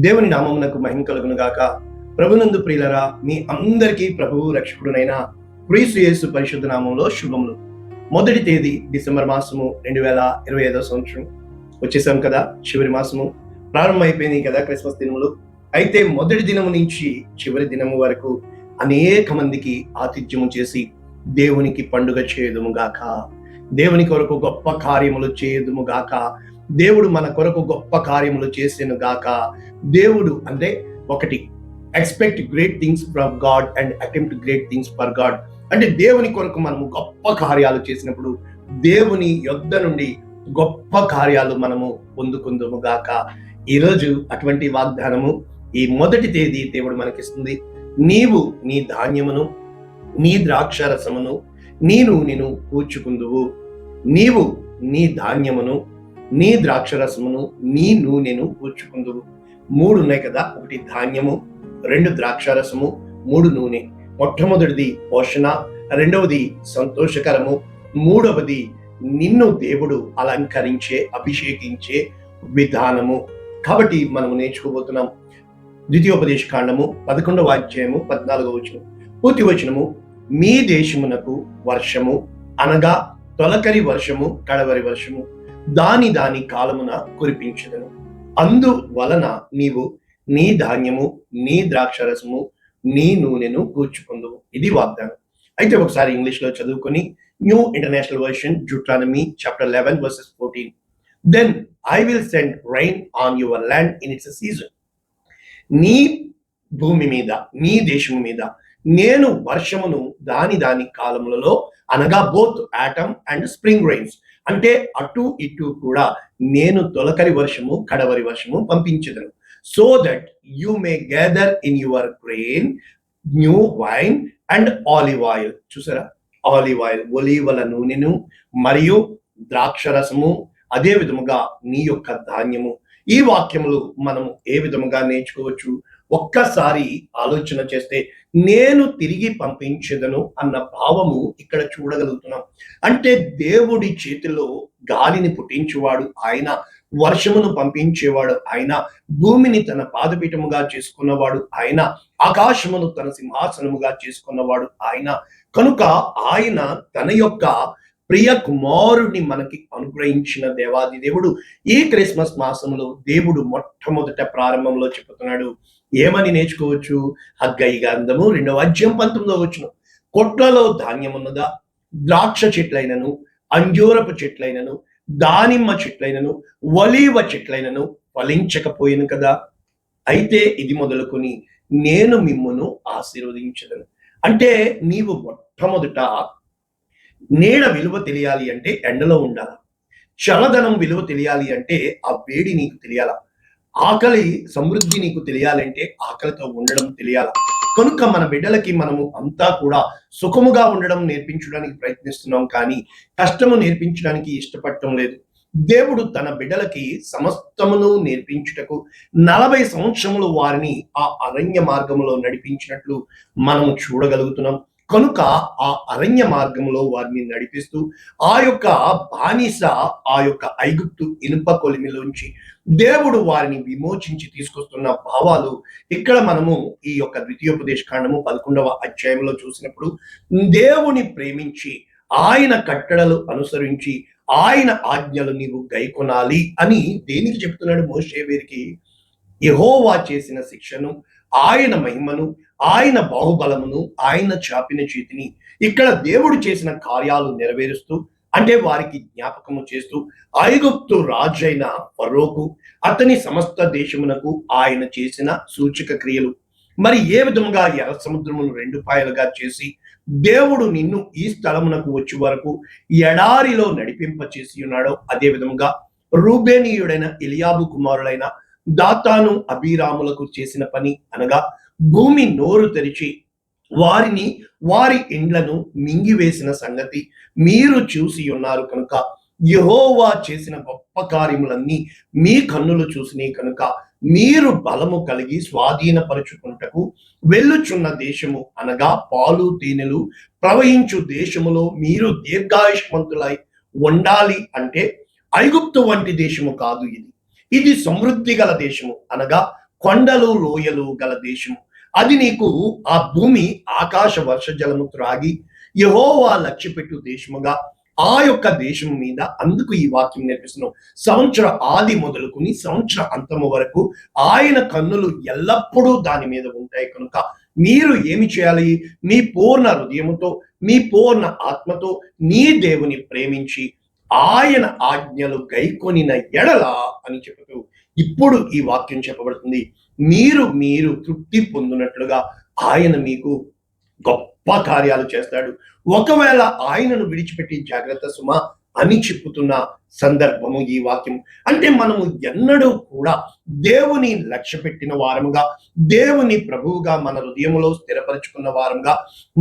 దేవుని నామమునకు మహిమ కలుగును గాక. ప్రభునందు ప్రియులరా, మీ అందరికీ ప్రభువు రక్షకుడునైన క్రీస్తు యేసు పరిశుద్ధ నామంలో శుభములు. మొదటి తేదీ డిసెంబర్ మాసము 2025 సంవత్సరం వచ్చేసాం కదా. చివరి మాసము ప్రారంభమైపోయింది కదా, క్రిస్మస్ దినములు. అయితే మొదటి దినము నుంచి చివరి దినము వరకు అనేక మందికి ఆతిథ్యము చేసి దేవునికి పండుగ చేయదుము గాక, దేవుని కొరకు గొప్ప కార్యములు చేయదుము గాక, దేవుడు మన కొరకు గొప్ప కార్యములు చేసేను గాక. దేవుడు అంటే ఒకటి, expect great things from God and attempt great things for God. అంటే దేవుని కొరకు మనము గొప్ప కార్యాలు చేసినప్పుడు దేవుని యొద్ద నుండి గొప్ప కార్యాలు మనము పొందుకుందుము గాక. ఈరోజు అటువంటి వాగ్దానము ఈ మొదటి తేదీ దేవుడు మనకిస్తుంది. నీవు నీ ధాన్యమును, నీ ద్రాక్షారసమును, నీ నూనెను కూర్చుకుందువు. నీవు నీ ధాన్యమును, నీ ద్రాక్షరసమును, నీ నూనెను కూర్చుకుందువు. 3 ఉన్నాయి కదా, ఒకటి ధాన్యము, 2 ద్రాక్షారసము, 3 నూనె. మొట్టమొదటిది పోషణ, రెండవది సంతోషకరము, మూడవది నిన్ను దేవుడు అలంకరించే, అభిషేకించే విధానము. కాబట్టి మనము నేర్చుకోబోతున్నాం. ద్వితీయోపదేశ కాండము 11వ అధ్యాయము 14వ వచనం. పూర్తి వచనము, మీ దేశమునకు వర్షము అనగా తొలకరి వర్షము, కడవరి వర్షము దాని కాలమున కురిపించదను. అందువలన నీవు నీ ధాన్యము, నీ ద్రాక్షరసము, నీ నూనెను కూర్చుకుందువు. ఇది వాగ్దానం. అయితే ఒకసారి ఇంగ్లీష్ లో చదువుకొని, new international version, Deuteronomy chapter 11 verses 14. Then I will send rain on your land in its season. నీ భూమి మీద, నీ దేశము మీద నేను వర్షమును దాని కాలములలో అనగా both autumn and spring rains, అంటే అటు ఇటు కూడా నేను తొలకరి వర్షము, కడవరి వర్షము పంపించదను. So that you may gather in your grain, new wine and olive oil. చూసారా, ఆలివ్ ఆయిల్, ఒలీవల నూనెను మరియు ద్రాక్షరసము, అదే విధముగా నీ యొక్క ధాన్యము. ఈ వాక్యములు మనము ఏ విధముగా నేర్చుకోవచ్చు? ఒక్కసారి ఆలోచన చేస్తే నేను తిరిగి పంపించదను అన్న భావము ఇక్కడ చూడగలుగుతున్నాం. అంటే దేవుడి చేతిలో గాలిని పుట్టించేవాడు ఆయన, వర్షమును పంపించేవాడు ఆయన, భూమిని తన పాదపీఠముగా చేసుకున్నవాడు ఆయన, ఆకాశమును తన సింహాసనముగా చేసుకున్నవాడు ఆయన. కనుక ఆయన తన యొక్క ప్రియ కుమారుడిని మనకి అనుగ్రహించిన దేవాది దేవుడు. ఈ క్రిస్మస్ మాసంలో దేవుడు మొట్టమొదట ప్రారంభంలో చెప్తున్నాడు. ఏమని నేర్చుకోవచ్చు? హగ్గయి గ్రంథము 2వ అధ్యాయం 19వ వచనం. కొట్లలో ధాన్యం ఉన్నదా? ద్రాక్ష చెట్లైనను, అంజూరపు చెట్లైనను, దానిమ్మ చెట్లైనను, ఒలీవ చెట్లైనను ఫలించకపోయిను కదా. అయితే ఇది మొదలుకొని నేను మిమ్మును ఆశీర్వదించదను. అంటే నీవు మొట్టమొదట నీడ విలువ తెలియాలి అంటే ఎండలో ఉండాలి. చల్లదనం విలువ తెలియాలి అంటే ఆ వేడి నీకు తెలియాల. ఆకలి సమృద్ధి నీకు తెలియాలంటే ఆకలితో ఉండడం తెలియాల. కనుక మన బిడ్డలకి మనము అంతా కూడా సుఖముగా ఉండడం నేర్పించడానికి ప్రయత్నిస్తున్నాం, కానీ కష్టము నేర్పించడానికి ఇష్టపడటం లేదు. దేవుడు తన బిడ్డలకి సమస్తమును నేర్పించుటకు 40 సంవత్సరములు వారిని ఆ అరణ్య మార్గములో నడిపించినట్లు మనము చూడగలుగుతున్నాం. కనుక ఆ అరణ్య మార్గంలో వారిని నడిపిస్తూ ఆ యొక్క బానిస, ఆ యొక్క ఐగుప్తు ఇనుప కొలిమిలోంచి దేవుడు వారిని విమోచించి తీసుకొస్తున్న భావాలు ఇక్కడ మనము ఈ యొక్క ద్వితీయోపదేశ కాండము 11వ అధ్యాయంలో చూసినప్పుడు, దేవుని ప్రేమించి ఆయన కట్టడలు అనుసరించి ఆయన ఆజ్ఞలు నీవు గైకొనాలి అని దేనికి చెప్తున్నాడు మోషే వీరికి? యెహోవా చేసిన శిక్షను, ఆయన మహిమను, ఆయన బాహుబలమును, ఆయన చాపిన చేతిని ఇక్కడ దేవుడు చేసిన కార్యాలు నెరవేరుస్తూ, అంటే వారికి జ్ఞాపకము చేస్తూ, ఐగుప్తు రాజైన ఫరోకు, అతని సమస్త దేశమునకు ఆయన చేసిన సూచక క్రియలు, మరి ఏ విధముగా ఎర్ర సముద్రమును 2 పాయలుగా చేసి దేవుడు నిన్ను ఈ స్థలమునకు వచ్చే వరకు ఎడారిలో నడిపింప చేసి ఉన్నాడో, అదే విధముగా రూబేనీయుడైన ఎలియాబు కుమారులైన దాతాను, అబీరాములకు చేసిన పని అనగా భూమి నోరు తెరిచి వారిని, వారి ఇండ్లను మింగివేసిన సంగతి మీరు చూసి ఉన్నారు. కనుక యెహోవా చేసిన గొప్ప కార్యములన్నీ మీ కన్నులు చూసినాయి. కనుక మీరు బలము కలిగి స్వాధీనపరుచుకుంటకు వెళ్ళుచున్న దేశము అనగా పాలు తేనెలు ప్రవహించు దేశములో మీరు దీర్ఘాయుష్మంతులై ఉండాలి. అంటే ఐగుప్తు వంటి దేశము కాదు ఇది. ఇది సమృద్ధి గల దేశము అనగా కొండలు లోయలు గల దేశము. అది నీకు ఆ భూమి ఆకాశ వర్ష జలము త్రాగి యెహోవా లక్ష్యపెట్టు దేశముగా ఆ యొక్క దేశం మీద. అందుకు ఈ వాక్యం నేర్పిస్తున్నాం. సంవత్సర ఆది మొదలుకుని సంవత్సర అంతము వరకు ఆయన కన్నులు ఎల్లప్పుడూ దాని మీద ఉంటాయి కనుక మీరు ఏమి చేయాలి? మీ పూర్ణ హృదయముతో, మీ పూర్ణ ఆత్మతో నీ దేవుని ప్రేమించి ఆయన ఆజ్ఞలు గైకొనిన ఎడల అని చెబుతూ ఇప్పుడు ఈ వాక్యం చెప్పబడుతుంది. మీరు తృప్తి పొందినట్లుగా ఆయన మీకు గొప్ప కార్యాలు చేస్తాడు. ఒకవేళ ఆయనను విడిచిపెట్టి జాగ్రత్త సుమా అని చెప్పుతున్న సందర్భము ఈ వాక్యం. అంటే మనము ఎన్నడూ కూడా దేవుని లక్ష్య పెట్టిన వారముగా, దేవుని ప్రభువుగా మన హృదయములో స్థిరపరచుకున్న వారముగా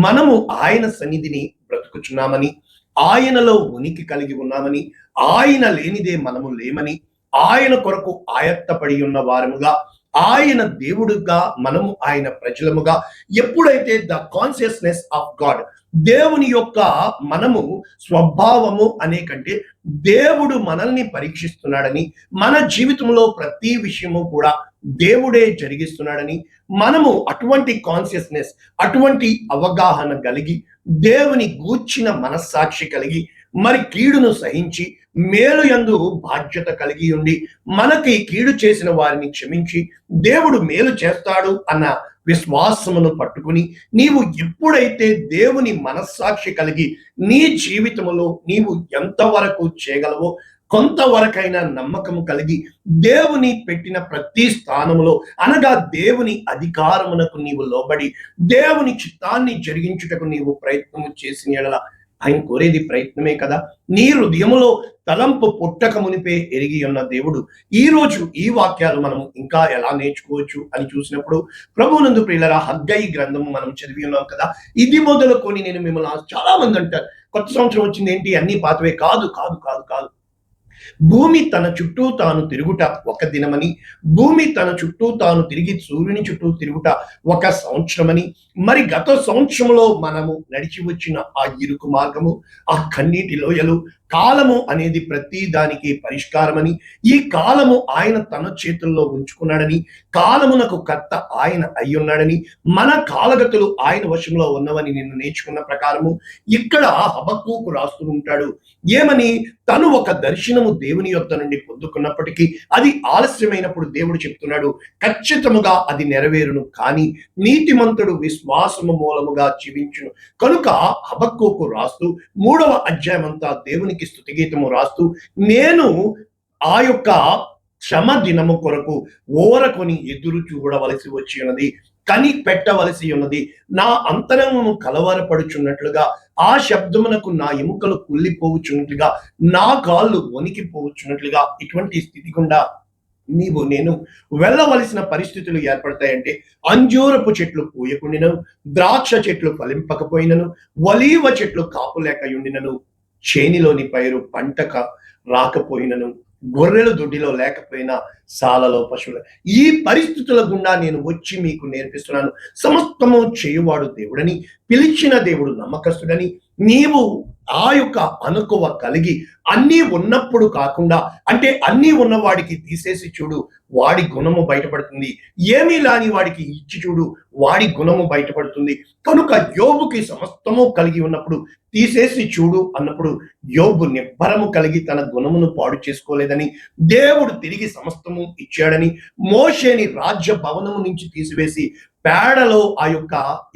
మనము ఆయన సన్నిధిని బ్రతుకుచున్నామని, ఆయనలో ఉనికి కలిగి ఉన్నామని, ఆయన లేనిదే మనము లేమని, ఆయన కొరకు ఆయత్తపడి ఉన్న వారముగా, ఆయన దేవుడుగా మనము ఆయన ప్రజలముగా ఎప్పుడైతే ద కాన్షియస్నెస్ ఆఫ్ గాడ్, దేవుని యొక్క మనము స్వభావము అనే కంటే దేవుడు మనల్ని పరీక్షిస్తున్నాడని, మన జీవితంలో ప్రతి విషయము కూడా దేవుడే జరిగిస్తున్నాడని మనము అటువంటి కాన్షియస్నెస్, అటువంటి అవగాహన కలిగి దేవుని గూర్చిన మనస్సాక్షి కలిగి మరి కీడును సహించి మేలు యందు బాధ్యత కలిగి ఉండి మనకి కీడు చేసిన వారిని క్షమించి దేవుడు మేలు చేస్తాడు అన్న విశ్వాసమును పట్టుకుని నీవు ఎప్పుడైతే దేవుని మనస్సాక్షి కలిగి నీ జీవితంలో నీవు ఎంతవరకు చేయగలవో కొంతవరకైనా నమ్మకము కలిగి దేవుని పెట్టిన ప్రతి స్థానములో అనగా దేవుని అధికారమునకు నీవు లోబడి దేవుని చిత్తాన్ని జరిగించుటకు నీవు ప్రయత్నము చేసిన ఎడల ఆయన కోరేది ప్రయత్నమే కదా. నీ హృదయములో తలంపు పుట్టక మునిపే ఎరిగి ఉన్న దేవుడు. ఈ రోజు ఈ వాక్యాలు మనం ఇంకా ఎలా నేర్చుకోవచ్చు అని చూసినప్పుడు ప్రభువునందు ప్రియులారా, హగ్గయి గ్రంథము మనం చదివి ఉన్నాం కదా. ఇది మొదలుకొని నేను మిమ్మల్ని చాలా మంది అంటారు, కొత్త సంవత్సరం వచ్చింది ఏంటి అన్ని పాతవే. కాదు కాదు కాదు కాదు భూమి తన చుట్టూ తాను తిరుగుట ఒక దినమని, భూమి తన చుట్టూ తాను తిరిగి సూర్యుని చుట్టూ తిరుగుట ఒక సంవత్సరమని, మరి గత సంవత్సరంలో మనము నడిచి వచ్చిన ఆ ఇరుకు మార్గము, ఆ కన్నీటి లోయలు, కాలము అనేది ప్రతి దానికి పరిష్కారమని, ఈ కాలము ఆయన తన చేతుల్లో ఉంచుకున్నాడని, కాలమునకు కర్త ఆయన అయ్యున్నాడని, మన కాలగతులు ఆయన వశంలో ఉన్నవని నిన్ను నేర్చుకున్న ప్రకారము ఇక్కడ హబక్కూకు రాస్తూ ఉంటాడు. ఏమని? తను ఒక దర్శనము దేవుని యొద్ద నుండి పొందుకున్నప్పటికీ అది ఆలస్యమైనప్పుడు దేవుడు చెప్తున్నాడు, ఖచ్చితముగా అది నెరవేరును, కానీ నీతిమంతుడు విశ్వాసము మూలముగా జీవించును. కనుక హబక్కూకు రాస్తూ 3వ అధ్యాయం అంతా దేవునికి స్తుతిగీతము రాస్తూ, నేను ఆ యొక్క క్షమ దినము కొరకు ఓరకొని ఎదురు చూడవలసి వచ్చి ఉన్నది, కని పెట్టవలసి ఉన్నది, నా అంతరమును కలవరపడుచున్నట్లుగా, ఆ శబ్దమునకు నా ఎముకలు కుళ్ళిపోవచ్చున్నట్లుగా, నా కాళ్ళు వణికిపోవచ్చున్నట్లుగా, ఇటువంటి స్థితి గుండా నీవు నేను వెళ్ళవలసిన పరిస్థితులు ఏర్పడతాయంటే, అంజూరపు చెట్లు పూయకుండినను, ద్రాక్ష చెట్లు ఫలింపకపోయినను, ఒలీవ చెట్లు కాపులేకయుండినను, చేనిలోని పైరు పంటక రాకపోయినను, గొర్రెలు దొడ్డిలో లేకపోయినా సాలలో పశువులు. ఈ పరిస్థితుల గుండా నేను వచ్చి మీకు నేర్పిస్తున్నాను. సమస్తము చేయువాడు దేవుడని, పిలిచిన దేవుడు నమ్మకస్తుడని, నీవు ఆ యొక్క అనుకువ కలిగి అన్నీ ఉన్నప్పుడు కాకుండా, అంటే అన్నీ ఉన్నవాడికి తీసేసి చూడు, వాడి గుణము బయటపడుతుంది. ఏమీ లాని వాడికి ఇచ్చి చూడు, వాడి గుణము బయటపడుతుంది. కనుక యోబుకి సమస్తము కలిగి ఉన్నప్పుడు తీసేసి చూడు అన్నప్పుడు యోబు నిబ్బరము కలిగి తన గుణమును పాడు చేసుకోలేదని, దేవుడు తిరిగి సమస్తము ఇచ్చాడని, మోషేని రాజ్య భవనము నుంచి తీసివేసి పేడలో ఆ యొక్క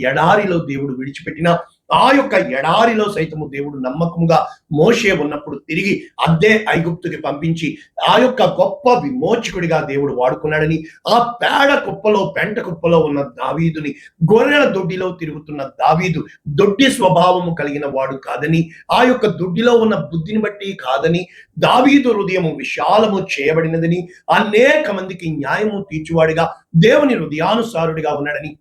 ఎడారిలో దేవుడు విడిచిపెట్టిన ఆ యొక్క ఎడారిలో సైతము దేవుడు నమ్మకంగా మోషే ఉన్నప్పుడు తిరిగి అద్దే ఐగుప్తుకి పంపించి ఆ యొక్క గొప్ప విమోచకుడిగా దేవుడు వాడుకున్నాడని, ఆ పేడ కుప్పలో పెంట కుప్పలో ఉన్న దావీదుని, గొర్రెల దొడ్డిలో తిరుగుతున్న దావీదు దొడ్డి స్వభావము కలిగిన వాడు కాదని, ఆ యొక్క దొడ్డిలో ఉన్న బుద్ధిని బట్టి కాదని, దావీదు హృదయము విశాలము చేయబడినదని, అనేక మందికి న్యాయము తీర్చువాడిగా దేవుని హృదయానుసారుడిగా ఉన్నాడని,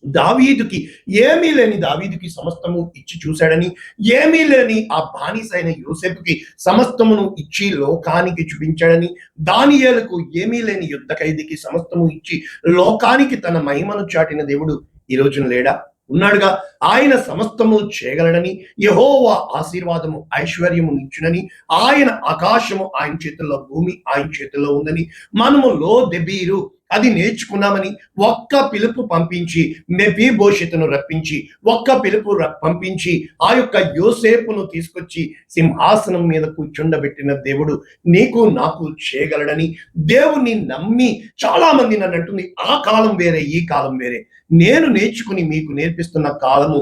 దావీదుకి ఏమీ లేని దావీదుకి సమస్తము ఇచ్చి చూశాడని, ఏమీ లేని ఆ బానిసైన యోసేపుకి సమస్తమును ఇచ్చి లోకానికి చూపించాడని, దానియేలుకు ఏమీ లేని యుద్ధ ఖైదీకి సమస్తము ఇచ్చి లోకానికి తన మహిమను చాటిన దేవుడు ఈ రోజున లేడా? ఉన్నాడుగా. ఆయన సమస్తము చేయగలడని, యెహోవా ఆశీర్వాదము ఐశ్వర్యము నిచ్చునని, ఆయన ఆకాశము ఆయన చేతుల్లో, భూమి ఆయన చేతుల్లో ఉందని మనము లో దెబీరు అది నేర్చుకున్నామని ఒక్క పిలుపు పంపించి మెఫీబోషెతును రప్పించి ఒక్క పిలుపు పంపించి ఆ యొక్క యోసేపును తీసుకొచ్చి సింహాసనం మీద కూర్చుండబెట్టిన దేవుడు నీకు నాకు చేయగలడని దేవుణ్ణి నమ్మి చాలా మంది నన్ను అంటుంది, ఆ కాలం వేరే ఈ కాలం వేరే. నేను నేర్చుకుని మీకు నేర్పిస్తున్న కాలము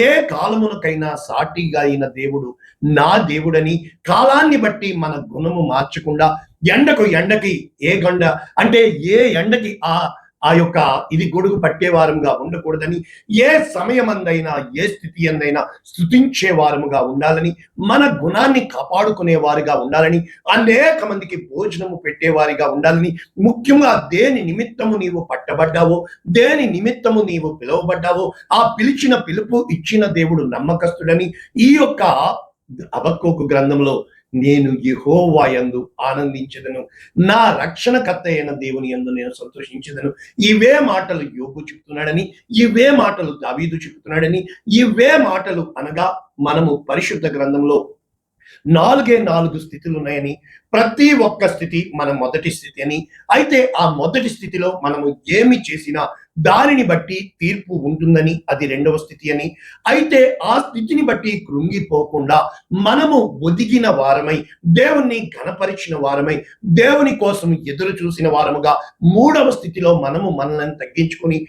ఏ కాలమునకైనా సాటిగా అయిన దేవుడు నా దేవుడని, కాలాన్ని బట్టి మన గుణము మార్చకుండా ఎండకి ఏ గండ అంటే ఏ ఎండకి ఆ యొక్క ఇది గొడుగు పట్టేవారముగా ఉండకూడదని, ఏ సమయమందైనా ఏ స్థితి అందైనా స్తుతించే వారముగా ఉండాలని, మన గుణాన్ని కాపాడుకునేవారుగా ఉండాలని, అనేక మందికి భోజనము పెట్టేవారిగా ఉండాలని, ముఖ్యంగా దేని నిమిత్తము నీవు పట్టబడ్డావో, దేని నిమిత్తము నీవు పిలువబడ్డావో ఆ పిలిచిన పిలుపు ఇచ్చిన దేవుడు నమ్మకస్తుడని ఈ యొక్క హబక్కూకు గ్రంథంలో నేను యెహోవా యందు ఆనందించెదను, నా రక్షణకర్త అయిన దేవుని యందు నేను సంతోషించెదను. ఇవే మాటలు యోబు చెప్తున్నాడని, ఇవే మాటలు దావీదు చెప్తున్నాడని, ఇవే మాటలు అనగా మనము పరిశుద్ధ గ్రంథంలో 4 స్థితులు ఉన్నాయని, ప్రతి ఒక్క స్థితి మన మొదటి స్థితి అని, అయితే ఆ మొదటి స్థితిలో మనము ఏమి చేసినా దానిని బట్టి తీర్పు ఉంటుందని, అది 2వ స్థితి అని, అయితే ఆ స్థితిని బట్టి కృంగిపోకుండా మనము ఒదిగిన వారమై, దేవుణ్ణి ఘనపరిచిన వారమై, దేవుని కోసం ఎదురు చూసిన వారముగా 3వ స్థితిలో మనము మనల్ని తగ్గించుకొని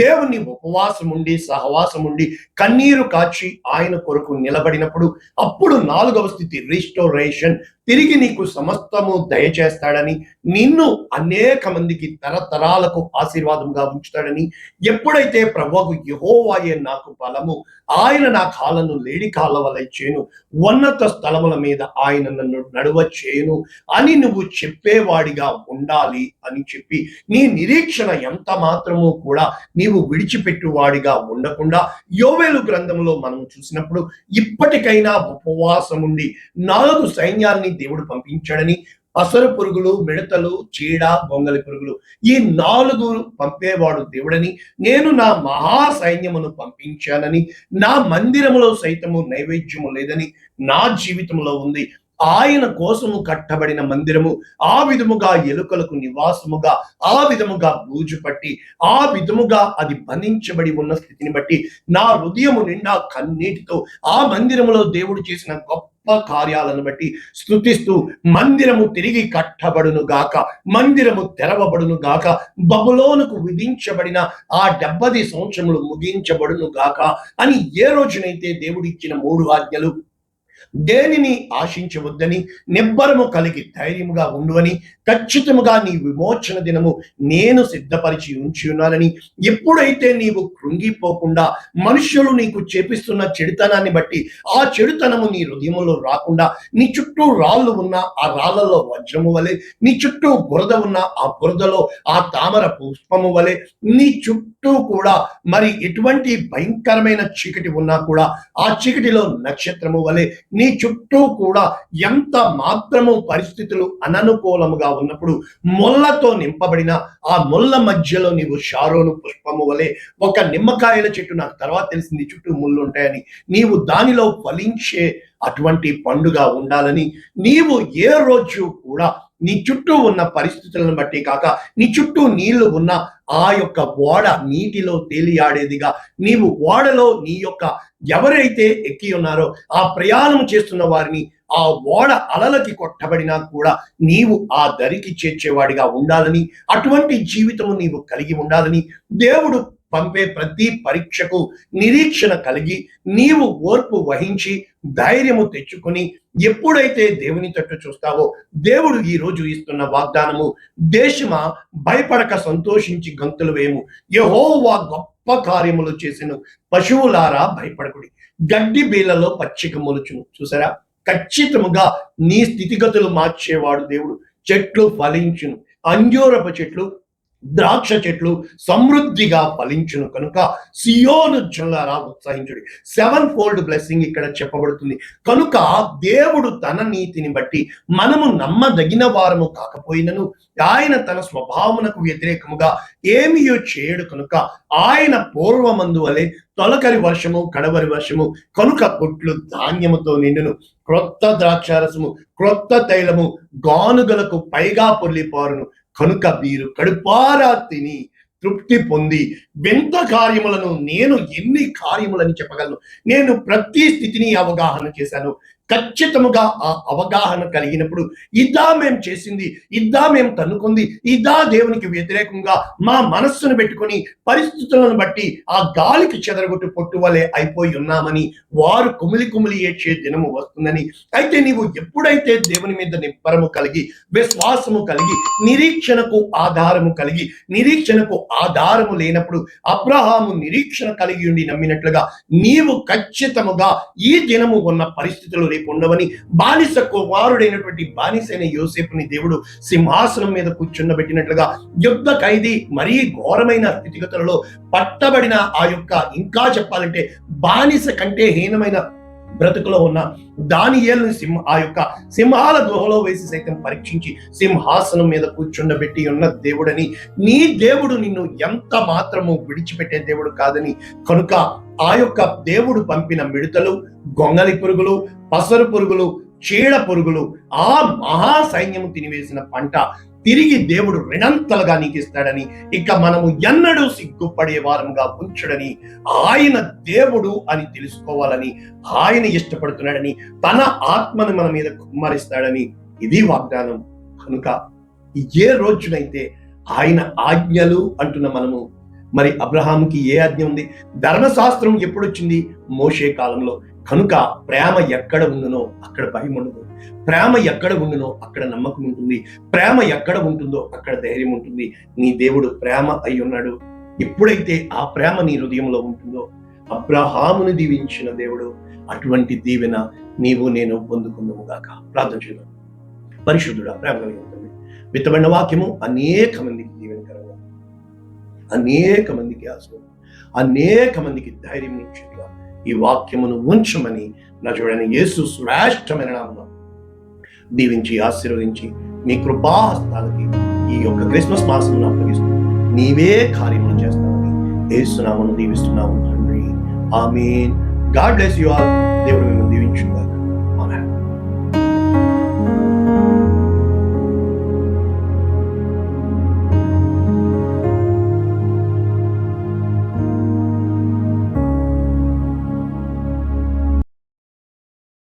దేవుణ్ణి ఉపవాసం ఉండి సహవాసం ఉండి కన్నీరు కాచి ఆయన కొరకు నిలబడినప్పుడు అప్పుడు 4వ స్థితి రిస్టోరేషన్, తిరిగి నీకు సమస్తము దయచేస్తాడని, నిన్ను అనేక మందికి తరతరాలకు ఆశీర్వాదంగా ఉంచుతాడని, ఎప్పుడైతే ప్రభువు యెహోవాయే నాకు బలము, ఆయన నా కాళ్ళను లేడి కాళ్ళ వలె చేయను, ఉన్నత స్థలముల మీద ఆయన నన్ను నడువ చేయను అని నువ్వు చెప్పేవాడిగా ఉండాలి అని చెప్పి, నీ నిరీక్షణ ఎంత మాత్రము కూడా నీవు విడిచిపెట్టువాడిగా ఉండకుండా యోవేలు గ్రంథంలో మనం చూసినప్పుడు ఇప్పటికైనా ఉపవాసం ఉండి 4 సైన్యాన్ని దేవుడు పంపించాడని, అసలు పురుగులు, మిడతలు, చీడ, గొంగలి పురుగులు ఈ 4 పంపేవాడు దేవుడని, నేను నా మహా సైన్యమును పంపించానని, నా మందిరములో సైతము నైవేద్యము లేదని నా జీవితంలో ఉంది, ఆయన కోసము కట్టబడిన మందిరము ఆ విధముగా ఎలుకలకు నివాసముగా, ఆ విధముగా బూజు పట్టి, ఆ విధముగా అది బంధించబడి ఉన్న స్థితిని బట్టి నా హృదయము నిండా కన్నీటితో ఆ మందిరములో దేవుడు చేసిన గొప్ప కార్యాలను బట్టి స్తుతిస్తూ మందిరము తిరిగి కట్టబడును గాక, మందిరము తెరవబడును గాక, బబులోనుకు విధించబడిన ఆ 70 సంవత్సరములు ముగించబడును గాక అని ఏ రోజునైతే దేవుడు ఇచ్చిన 3 ఆజ్ఞలు, దేనిని ఆశించవద్దని, నిబ్బరము కలిగి ధైర్యముగా ఉండువని, ఖచ్చితముగా నీ విమోచన దినము నేను సిద్ధపరిచి ఉంచి ఉన్నానని, ఎప్పుడైతే నీవు కృంగిపోకుండా మనుషులు నీకు చేపిస్తున్న చెడుతనాన్ని బట్టి ఆ చెడుతనము నీ హృదయములో రాకుండా, నీ చుట్టూ రాళ్ళు ఉన్న ఆ రాళ్లలో వజ్రము వలె, నీ చుట్టూ బురద ఉన్న ఆ బురదలో ఆ తామర పుష్పము వలె, నీ చుట్టూ కూడా మరి ఎటువంటి భయంకరమైన చీకటి ఉన్నా కూడా ఆ చీకటిలో నక్షత్రము వలె, నీ చుట్టూ కూడా ఎంత మాత్రము పరిస్థితులు అననుకూలముగా ఉన్నప్పుడు ముళ్ళతో నింపబడిన ఆ ముళ్ళ మధ్యలో నీవు షారోను పుష్పము వలె, ఒక నిమ్మకాయల చెట్టు నాకు తర్వాత తెలిసింది చుట్టూ ముళ్ళు ఉంటాయని, నీవు దానిలో ఫలించే అటువంటి పండుగా ఉండాలని, నీవు ఏ రోజు కూడా నీ చుట్టూ ఉన్న పరిస్థితులను బట్టి కాక, నీ చుట్టూ నీళ్లు ఉన్న ఆ యొక్క ఓడ నీటిలో తేలియాడేదిగా, నీవు ఓడలో నీ యొక్క ఎవరైతే ఎక్కి ఉన్నారో ఆ ప్రయాణం చేస్తున్న వారిని ఆ ఓడ అలలకి కొట్టబడినా కూడా నీవు ఆ దరికి చేర్చేవాడిగా ఉండాలని, అటువంటి జీవితము నీవు కలిగి ఉండాలని, దేవుడు పంపే ప్రతి పరీక్షకు నిరీక్షణ కలిగి నీవు ఓర్పు వహించి ధైర్యము తెచ్చుకొని ఎప్పుడైతే దేవుని తట్టు చూస్తావో, దేవుడు ఈ రోజు ఇస్తున్న వాగ్దానము, దేశమా భయపడక సంతోషించి గంతులు వేయము, యెహోవా గొప్ప కార్యములు చేసెను, పశువులారా భయపడకుడి, గడ్డి బీలలో పచ్చిక మొలుచును. చూసారా, ఖచ్చితముగా నీ స్థితిగతులు మార్చేవాడు దేవుడు. చెట్లు ఫలించును, అంజూరపు చెట్లు ద్రాక్ష చెట్లు సమృద్ధిగా ఫలించును కనుక సియోను జనులారా ఉత్సాహించుడి. 7-fold బ్లెస్సింగ్ ఇక్కడ చెప్పబడుతుంది. కనుక దేవుడు తన నీతిని బట్టి మనము నమ్మదగిన వారము కాకపోయినను ఆయన తన స్వభావమునకు వ్యతిరేకముగా ఏమియో చేయడు కనుక ఆయన పూర్వమందు వలె తొలకరి వర్షము కడవరి వర్షము కనుక కొట్లు ధాన్యముతో నిండును, క్రొత్త ద్రాక్షారసము క్రొత్త తైలము గానుగలకు పైగా పొర్లిపారును. కనుక మీరు కడుపారా తిని తృప్తి పొంది వింత కార్యములను నేను ఎన్ని కార్యములని చెప్పగలను. నేను ప్రతి స్థితిని అవగాహన చేశాను. ఖచ్చితముగా ఆ అవగాహన కలిగినప్పుడు ఇదా మేము చేసింది, ఇదా మేము తన్నుకుంది, ఇదా దేవునికి వ్యతిరేకంగా మా మనస్సును పెట్టుకొని పరిస్థితులను బట్టి ఆ గాలికి చెదరగొట్టు పొట్టు వలె అయిపోయి ఉన్నామని వారు కుమిలి కుమిలి ఏడ్చే దినము వస్తుందని. అయితే నీవు ఎప్పుడైతే దేవుని మీద నిబ్బరము కలిగి విశ్వాసము కలిగి నిరీక్షణకు ఆధారము కలిగి, నిరీక్షణకు ఆధారము లేనప్పుడు అబ్రహాము నిరీక్షణ కలిగి ఉండి నమ్మినట్లుగా నీవు ఖచ్చితముగా ఈ దినము ఉన్న పరిస్థితులు రేపు ఉండవని, బానిస కుమారుడైనటువంటి బానిసైన యోసేపుని దేవుడు సింహాసనం మీద కూర్చుండబెట్టినట్లుగా యుద్ధ ఖైదీ మరీ ఘోరమైన స్థితిగతులలో పట్టబడిన ఆ యొక్క, ఇంకా చెప్పాలంటే బానిస కంటే హీనమైన బ్రతుకులో ఉన్న దానియేలుని ఆ యొక్క సింహాల గుహలో వేసి సైతం పరీక్షించి సింహాసనం మీద కూర్చుండబెట్టి ఉన్న దేవుడని, నీ దేవుడు నిన్ను ఎంత మాత్రము విడిచిపెట్టే దేవుడు కాదని. కనుక ఆ యొక్క దేవుడు పంపిన మిడతలు, గొంగలి పురుగులు, పసరు పురుగులు, చీడ పురుగులు, ఆ మహా సైన్యము తినివేసిన పంట తిరిగి దేవుడు రెండంతలుగా నీకు ఇస్తాడని, ఇక మనము ఎన్నడూ సిగ్గుపడే వారముగా ఉంచడని, ఆయన దేవుడు అని తెలుసుకోవాలని ఆయన ఇష్టపడుతున్నాడని, తన ఆత్మను మన మీద కుమ్మరిస్తాడని ఇది వాగ్దానం. కనుక ఏ రోజునైతే ఆయన ఆజ్ఞలు అంటున్న మనము, మరి అబ్రహాముకి ఏ ఆజ్ఞ ఉంది? ధర్మశాస్త్రం ఎప్పుడు వచ్చింది? మోషే కాలంలో. కనుక ప్రేమ ఎక్కడ ఉండునో అక్కడ భయం ఉండదు, ప్రేమ ఎక్కడ ఉండునో అక్కడ నమ్మకం ఉంటుంది, ప్రేమ ఎక్కడ ఉంటుందో అక్కడ ధైర్యం ఉంటుంది. నీ దేవుడు ప్రేమ అయి ఉన్నాడు. ఎప్పుడైతే ఆ ప్రేమ నీ హృదయంలో ఉంటుందో, అబ్రహామును దీవించిన దేవుడు అటువంటి దీవెన నీవు నేను పొందుకుందాము గాక. ప్రార్థన చేద్దాం. పరిశుద్ధుడా, ప్రేమ కలిగి ఉంటుంది విత్తబడిన వాక్యము అనేక మందికి దీవెనకరంగా, అనేక మందికి ఆశీర్వాదం, అనేక మందికి ధైర్యం ఇచ్చేదిగా ఈ వాక్యమును ఉంచమని నా చూడని యేసు శ్రేష్టమైన నామములో దీవించి ఆశీర్వదించి మీ కృపాహస్తాలకి ఈ యొక్క క్రిస్మస్ మాసమును అప్పగిస్తూ నీవే కార్యములు చేస్తామని యేసు నామమును దీవిస్తున్నాము తండ్రి. ఆమేన్. God bless you all. దేవుడు మిమ్మల్ని దీవించుగాక. ఆమేన్.